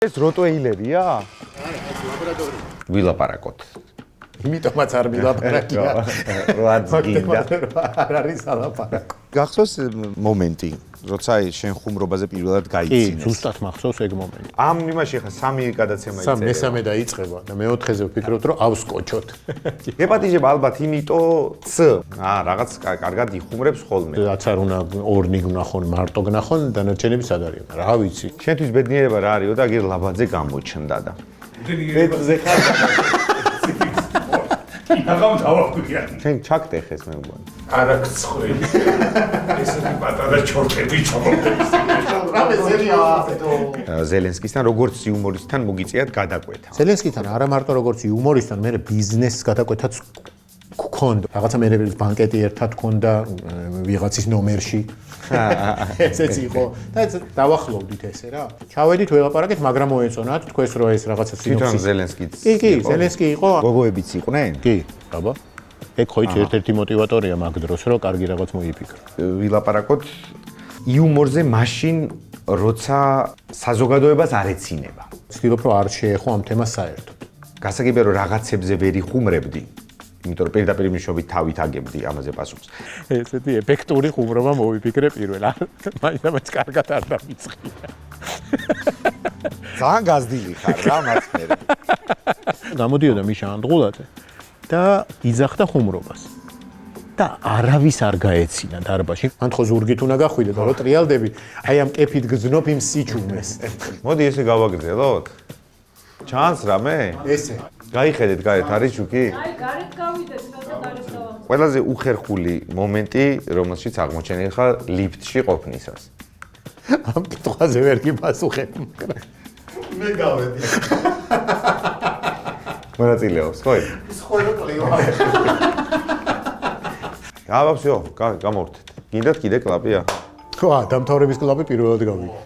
ეს როტვეილერია? ვილაპარაკოთ. იმიტომაც არ ვილაპარაკია. რაც გინდა. არ არის ალაპარაკო. გახსოვს მომენტი, როცა შენ ხუმრობაზე პირველად გაიცინეს? კი, ზუსტად მახსოვს ეგ მომენტი. ამ იმაში ხა სამი გადაცემა იწერება. მესამე დაიწყება და მეოთხეზე ვფიქრობთ, რომ ავსკოჩოთ. გეპატიჟება ალბათ იმიტოც, რაღაც კარგად იხუმრებს ხოლმე. რაც არ უნდა ორნი გნახონ, მარტო გნახონ, დანარჩენები სად არიან? რა ვიცი. შენთვის ბედნიერება რა არისო და აგერ ლაბაძე გამოჩნდა და. ბედზე ხარ. აღამ დავაკვირია. შენ ჩაგტეხეს მე მგონი. არა გცხრილი. ესეთი პატარა ჩორტები ჩამოვდების. რამე ზელია აფეთო. ზელენსკისთან როგორც იუმორისტთან მოგიწიათ გადაკვეთა. ზელენსკისთან არა მარტო როგორც იუმორისტთან, მე ბიზნესს გადაკვეთაც გქონდა. რაღაცა მე ბანკეტი ერთად გქონდა ვიღაცის ნომერში. ესეც იყო და დავახლოვდით ესე რა. ჩავედით ველაპარაკეთ, მაგრამ მოეწონათ თქვენს რო ეს რაღაცა თვითონ სინოფსისი. ზელენსკიც. კი, ზელენსკი იყო. გოგოებიც იყვნენ? კი, აბა. ეგ ხო იცი ერთ-ერთი мотиваტორია მაგ დროს, რომ კარგი რაღაც მოიფიქრო. ვილაპარაკოთ იუმორზე მაშინ, როცა საზოგადოებას არ ეცინება. ვცდილობ რომ არ შეეხო ამ თემას საერთოდ. გასაგებია რომ რაღაცებზე ვერ იხუმრებდი. იმიტომ რომ პირდაპირ მნიშვნელობით თავით აგებდი ამაზე პასუხს. ესეთი ეფექტური ხუმრობა მოვიფიქრე პირველად. მაინც კარგად არ დამიწყია. ძალიან გაზრდილი ხარ რა მას მერე. გამოდიოდა მიშა ანდღულაძე და იძახდა ხუმრობას. და არავის არ გაეცინა დარბაზში. მან ხო ზურგით უნდა გახვიდე და რო ტრიალდები, აი ამ კეფით გზნობ იმ სიჩუმეს. მოდი ესე გავაგრძელოთ. ჩანს რამე? ესე. გაიხედეთ გარეთ არის ჯუქი? აი, გარეთ გავიდეთ, სადაც არის დავახსოვს. ყველაზე უხერხული მომენტი, რომელშიც აღმოჩენილი ხარ ლიფტში ყოფნისას. ამ კითხვაზე ვერ გიპასუხებ. მე გავედი. მონაწილეობს, ხო? სხვა კლევა. გავაფსიო, გამოვთეთ. გინდათ კიდე კლაპია? ხო, დამთავრების კლუბი პირველად გავიგე.